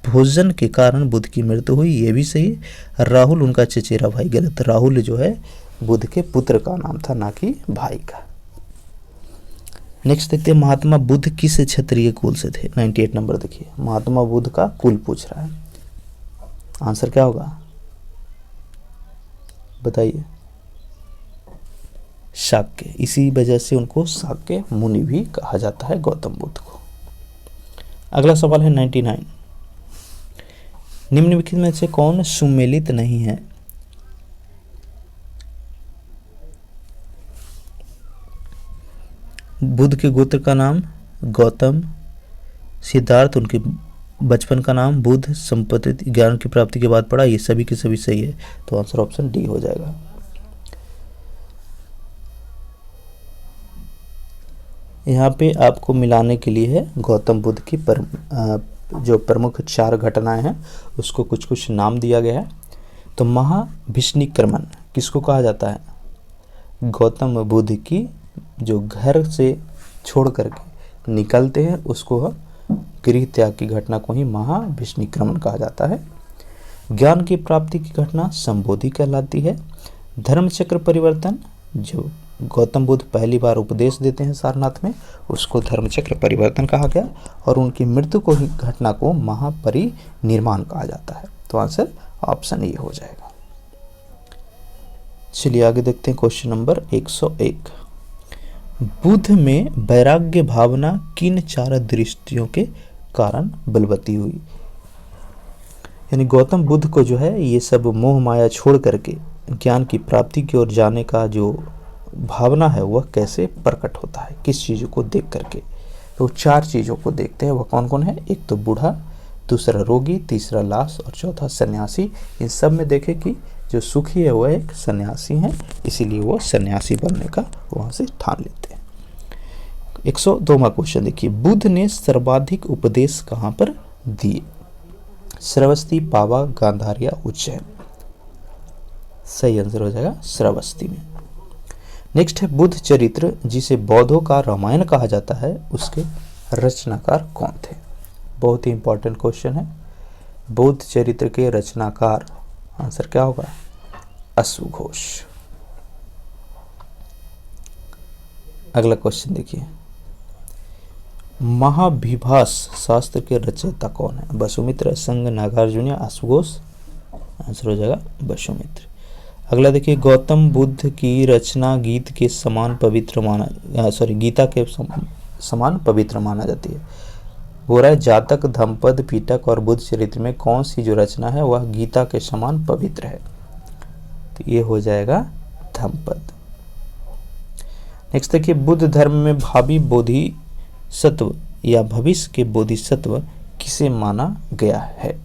भोजन के कारण बुद्ध की मृत्यु हुई, ये भी सही। राहुल उनका चचेरा भाई, गलत। राहुल जो है बुद्ध के पुत्र का नाम था, ना कि भाई का। नेक्स्ट देखते हैं, महात्मा बुद्ध किस क्षत्रिय कुल से थे। 98 नंबर देखिए, महात्मा बुद्ध का कुल पूछ रहा है। आंसर क्या होगा बताइए? शाक्य। इसी वजह से उनको शाक्य मुनि भी कहा जाता है, गौतम बुद्ध को। अगला सवाल है 99, निम्नलिखित में से कौन सुमेलित नहीं है? बुद्ध के गोत्र का नाम गौतम, सिद्धार्थ उनके बचपन का नाम, बुद्ध संपत्ति ज्ञान की प्राप्ति के बाद पढ़ा, ये सभी के सभी सही है। तो आंसर ऑप्शन डी हो जाएगा। यहाँ पे आपको मिलाने के लिए है गौतम बुद्ध की जो प्रमुख 4 घटनाएं हैं उसको कुछ कुछ नाम दिया गया है। तो महाभिष्णिक्रमण किसको कहा जाता है? गौतम बुद्ध की जो घर से छोड़ करके निकलते हैं उसको गृह त्याग की घटना को ही महाभिष्णिक्रमण कहा जाता है। ज्ञान की प्राप्ति की घटना संबोधि कहलाती है। धर्मचक्र परिवर्तन, जो गौतम बुद्ध पहली बार उपदेश देते हैं सारनाथ में, उसको धर्मचक्र परिवर्तन कहा गया। और उनकी मृत्यु को ही घटना को महापरिनिर्वाण कहा जाता है। तो आंसर ऑप्शन ए हो जाएगा। चलिए आगे देखते हैं क्वेश्चन नंबर 101, बुद्ध में वैराग्य भावना किन 4 दृष्टियों के कारण बलवती हुई? यानी गौतम बुद्ध को जो है ये सब मोह माया छोड़ करके ज्ञान की प्राप्ति की ओर जाने का जो भावना है वह कैसे प्रकट होता है, किस चीज़ों को देख करके? तो 4 चीज़ों को देखते हैं। वह कौन कौन है? एक तो बूढ़ा, दूसरा रोगी, तीसरा लाश और चौथा सन्यासी। इन सब में देखें कि जो सुखी है वह एक सन्यासी है, इसीलिए वो सन्यासी बनने का वहाँ से ठान लेते हैं। 102वां क्वेश्चन देखिए, बुद्ध ने सर्वाधिक उपदेश कहाँ पर दिए? श्रावस्ती, पावा, गांधार या उज्जैन? सही आंसर हो जाएगा श्रावस्ती में। नेक्स्ट है बुद्ध चरित्र, जिसे बौद्धों का रामायण कहा जाता है, उसके रचनाकार कौन थे? बहुत ही इंपॉर्टेंट क्वेश्चन है। बुद्ध चरित्र के रचनाकार, आंसर क्या होगा? अश्वघोष। अगला क्वेश्चन देखिए, महाभिभाष शास्त्र के रचयिता कौन है? वसुमित्र, संग, नागार्जुन या अश्वघोष? आंसर हो जाएगा वसुमित्र। अगला देखिए, गौतम बुद्ध की रचना गीता के समान पवित्र माना जाती है। हो रहा है जातक, धम्पद, पीटक और बुद्ध चरित्र में कौन सी जो रचना है वह गीता के समान पवित्र है? तो ये हो जाएगा धम्पद। नेक्स्ट देखिए, बुद्ध धर्म में भावी बोधिसत्व या भविष्य के बोधिसत्व किसे माना गया है?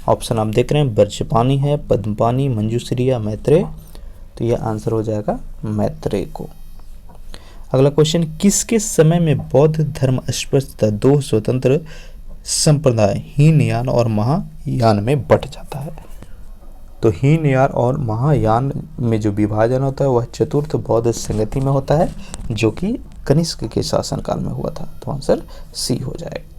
ऑप्शन आप देख रहे हैं, ब्रजपानी है, पद्मपानी, मंजूश्री या मैत्रेय? तो यह आंसर हो जाएगा मैत्रेय को। अगला क्वेश्चन, किसके समय में बौद्ध धर्म स्पष्टतः 2 स्वतंत्र संप्रदाय हीनयान और महायान में बंट जाता है? तो हीनयान और महायान में जो विभाजन होता है वह चतुर्थ बौद्ध संगति में होता है, जो कि कनिष्क के शासनकाल में हुआ था। तो आंसर सी हो जाएगा।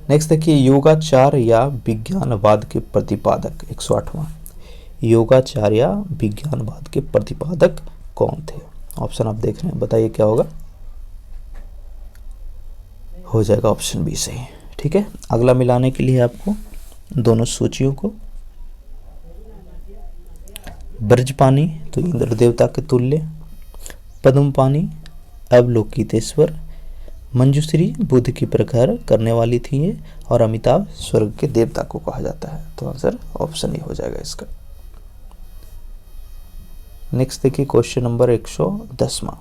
नेक्स्ट देखिए, योगाचार या विज्ञानवाद के प्रतिपादक, 108वां, योगाचार या विज्ञानवाद के प्रतिपादक कौन थे? ऑप्शन आप देख रहे हैं, बताइए क्या होगा? हो जाएगा ऑप्शन बी सही। ठीक है, अगला मिलाने के लिए आपको दोनों सूचियों को, ब्रजपानी तो इंद्र देवता के तुल्य, पद्मपानी अवलोकितेश्वर, मंजूश्री बुद्ध की प्रखर करने वाली थी ये, और अमिताभ स्वर्ग के देवता को कहा जाता है। तो आंसर ऑप्शन ही हो जाएगा इसका। नेक्स्ट देखिए क्वेश्चन नंबर 110वां,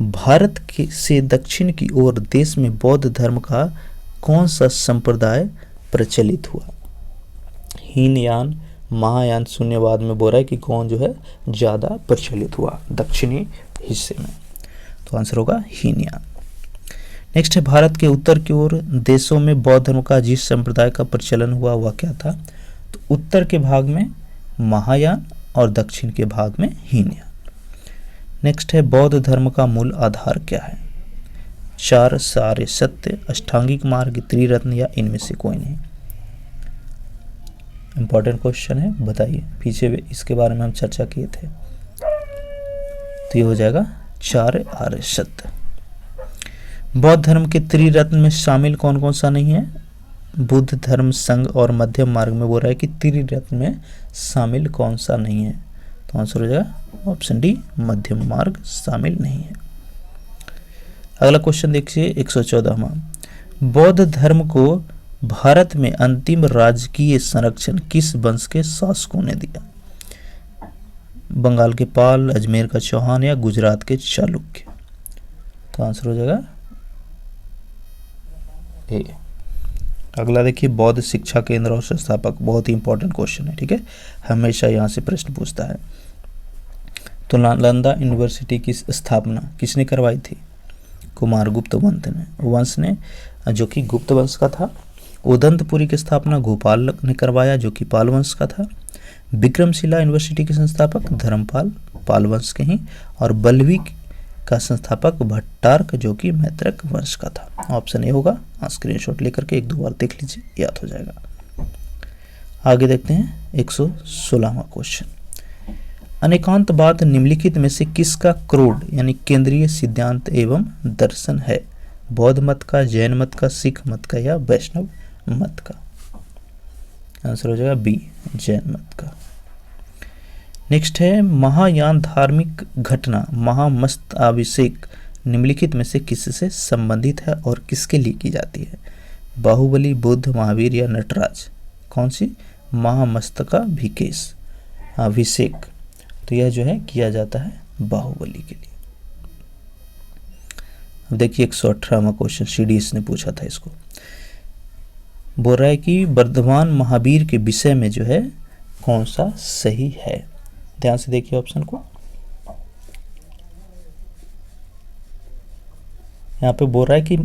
भारत के से दक्षिण की ओर देश में बौद्ध धर्म का कौन सा संप्रदाय प्रचलित हुआ? हीनयान, महायान, शून्यवाद में बोल रहा है कि कौन जो है ज़्यादा प्रचलित हुआ दक्षिणी हिस्से में, तो आंसर होगा हीनयान। नेक्स्ट है, भारत के उत्तर की ओर देशों में बौद्ध धर्म का जिस संप्रदाय का प्रचलन हुआ वह क्या था? तो उत्तर के भाग में महायान और दक्षिण के भाग में हीनयान। नेक्स्ट है, बौद्ध धर्म का मूल आधार क्या है? 4 सारे सत्य, अष्टांगिक मार्ग, त्रिरत्न या इनमें से कोई नहीं। इंपॉर्टेंट क्वेश्चन है, बताइए। पीछे इसके बारे में हम चर्चा किए थे, तो ये हो जाएगा 4 आर्य सत्य। बौद्ध धर्म के त्रिरत्न में शामिल कौन कौन सा नहीं है? बुद्ध धर्म, संघ और मध्यम मार्ग में बोल रहा है कि त्रिरत्न में शामिल कौन सा नहीं है? तो आंसर हो जाएगा ऑप्शन डी, मध्यम मार्ग शामिल नहीं है। अगला क्वेश्चन देखिए 114वां, बौद्ध धर्म को भारत में अंतिम राजकीय संरक्षण किस वंश के शासकों ने दिया? बंगाल के पाल, अजमेर का चौहान या गुजरात के चालुक्य? तो आंसर हो जाएगा ए। अगला देखिए, बौद्ध शिक्षा केंद्र और संस्थापक, बहुत ही इंपॉर्टेंट क्वेश्चन है, ठीक है, हमेशा यहाँ से प्रश्न पूछता है। तो नालंदा यूनिवर्सिटी की स्थापना किसने करवाई थी? कुमारगुप्त वंश ने, जो कि गुप्त वंश का था। उदंतपुरी की स्थापना गोपाल ने करवाया, जो कि पाल वंश का था। विक्रमशिला यूनिवर्सिटी के संस्थापक धर्मपाल, पाल वंश के ही। और बल्लवी का संस्थापक भट्टार्क, जो कि मैत्रक वंश का था। ऑप्शन ए होगा। स्क्रीनशॉट लेकर के 1-2 बार देख लीजिए, याद हो जाएगा। आगे देखते हैं 116वां क्वेश्चन, अनेकांतवाद निम्नलिखित में से किसका क्रोड यानी केंद्रीय सिद्धांत एवं दर्शन है? बौद्ध मत का, जैन मत का, सिख मत का या वैष्णव मत का? आंसर हो जाएगा बी, जैन मत का। नेक्स्ट है, महायान धार्मिक घटना महामस्तकाभिषेक निम्नलिखित में से किससे संबंधित है और किसके लिए की जाती है? बाहुबली, बुद्ध, महावीर या नटराज? कौन सी? महामस्तकाभिषेक, तो यह जो है किया जाता है बाहुबली के लिए। अब देखिए 118वां क्वेश्चन, सीडीएस ने पूछा था इसको। बोल रहा है कि वर्धमान महावीर के विषय में जो है कौन सा सही है? ध्यान से देखिए ऑप्शन को। यहाँ पे बोल रहा है कि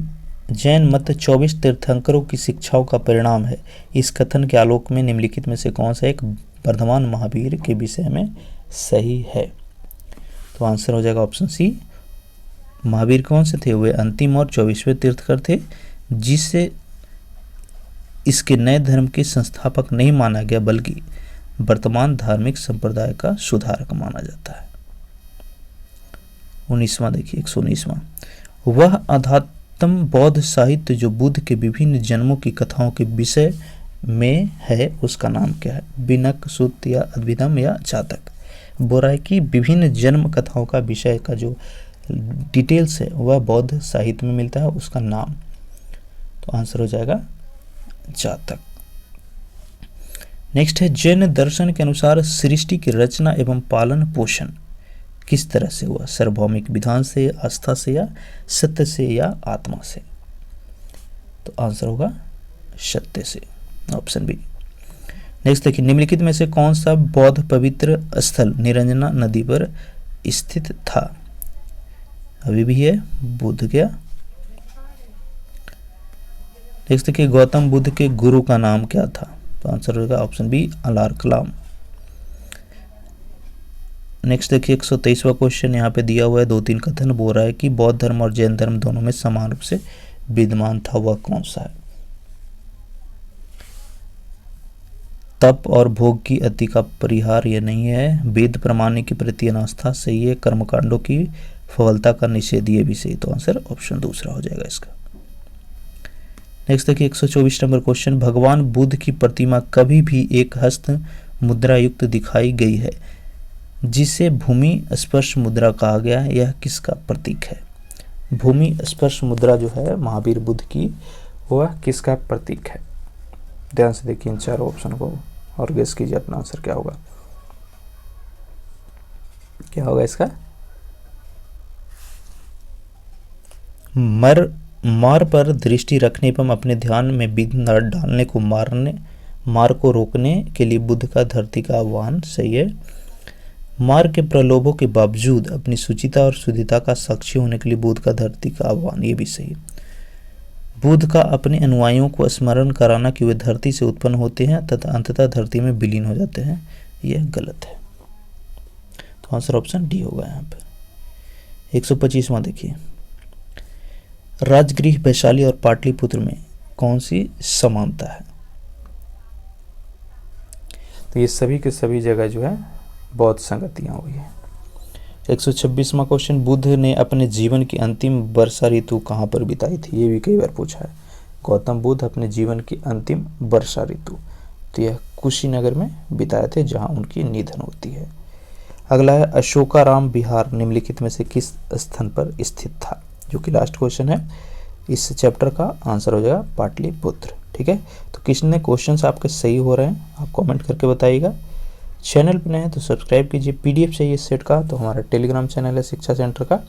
जैन मत 24 तीर्थंकरों की शिक्षाओं का परिणाम है। इस कथन के आलोक में निम्नलिखित में से कौन सा एक वर्धमान महावीर के विषय में सही है? तो आंसर हो जाएगा ऑप्शन सी। महावीर कौन से थे? वे अंतिम और 24वें तीर्थंकर थे, जिसे इसके नए धर्म के संस्थापक नहीं माना गया, बल्कि वर्तमान धार्मिक संप्रदाय का सुधारक माना जाता है। 19वां देखिए 119वां, वह अध्यात्म बौद्ध साहित्य जो बुद्ध के विभिन्न जन्मों की कथाओं के विषय में है, उसका नाम क्या है? बिनक, सुत्त या अद्विदम या जातक? बोल रहा है कि विभिन्न जन्म कथाओं का विषय का जो डिटेल्स है वह बौद्ध साहित्य में मिलता है, उसका नाम। तो आंसर हो जाएगा जातक। नेक्स्ट है, जैन दर्शन के अनुसार सृष्टि की रचना एवं पालन पोषण किस तरह से हुआ? सार्वभौमिक विधान से, आस्था से या सत्य से या आत्मा से? तो आंसर होगा सत्य से, ऑप्शन बी। नेक्स्ट देखिए, निम्नलिखित में से कौन सा बौद्ध पवित्र स्थल निरंजना नदी पर स्थित था? अभी भी है बुद्ध गया। नेक्स्ट देखिए, गौतम बुद्ध के गुरु का नाम क्या था? तो आंसर होगा ऑप्शन बी, अलार कलाम। नेक्स्ट देखिए 123वां क्वेश्चन, यहाँ पे दिया हुआ है 2-3 कथन। बोल रहा है कि बौद्ध धर्म और जैन धर्म दोनों में समान रूप से विद्यमान था, वह कौन सा है? तप और भोग की अति का परिहार यह नहीं है। वेद प्रमाण के प्रति अनास्था सही है। कर्मकांडों की फलता का निषेध ये भी सही। तो आंसर ऑप्शन दूसरा हो जाएगा इसका। नेक्स्ट देखिए 124 नंबर क्वेश्चन, भगवान बुद्ध की प्रतिमा कभी भी एक हस्त मुद्रा युक्त दिखाई गई है, जिसे भूमि स्पर्श मुद्रा कहा गया है, यह किसका प्रतीक है? भूमि स्पर्श मुद्रा जो है महावीर बुद्ध की, वह किसका प्रतीक है? ध्यान से देखिए इन चारों ऑप्शन को और गेस कीजिए अपना आंसर क्या होगा। क्या होगा इसका? मार पर दृष्टि रखने एवं अपने ध्यान में विघ्न न डालने को मार को रोकने के लिए बुद्ध का धरती का आह्वान। सही है। मार के प्रलोभों के बावजूद अपनी शुचिता और शुद्धता का साक्षी होने के लिए बुद्ध का धरती का आह्वान। ये भी सही है। बुद्ध का अपने अनुयायियों को स्मरण कराना कि वे धरती से उत्पन्न होते हैं तथा अंततः धरती में विलीन हो जाते हैं, यह गलत है। तो आंसर ऑप्शन डी होगा यहाँ पे। 125वां देखिए, राजगृह वैशाली और पाटलिपुत्र में कौन सी समानता है? तो ये सभी के सभी जगह जो है बहुत संगतियां हुई है। 126वां क्वेश्चन, बुद्ध ने अपने जीवन की अंतिम वर्षा ऋतु कहाँ पर बिताई थी? ये भी कई बार पूछा है। गौतम बुद्ध अपने जीवन की अंतिम वर्षा ऋतु तो यह कुशीनगर में बिताए थे, जहाँ उनकी निधन होती है। अगला है, अशोकाराम विहार निम्नलिखित में से किस स्थान पर स्थित था? जो कि लास्ट क्वेश्चन है इस चैप्टर का। आंसर हो जाएगा पाटलिपुत्र। ठीक है, तो कितने क्वेश्चंस आपके सही हो रहे हैं आप कमेंट करके बताइएगा। चैनल पर नए हैं तो सब्सक्राइब कीजिए। पीडीएफ चाहिए इस सेट का तो हमारा टेलीग्राम चैनल है शिक्षा सेंटर का,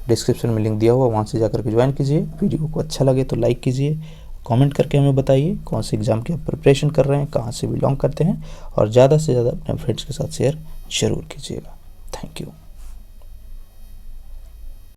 डिस्क्रिप्शन में लिंक दिया हुआ, वहाँ से जाकर के ज्वाइन कीजिए। वीडियो को अच्छा लगे तो लाइक कीजिए, कमेंट करके हमें बताइए कौन से एग्जाम की आप प्रिपरेशन कर रहे हैं, कहाँ से बिलोंग करते हैं, और ज़्यादा से ज़्यादा अपने फ्रेंड्स के साथ शेयर जरूर कीजिएगा। Thank you.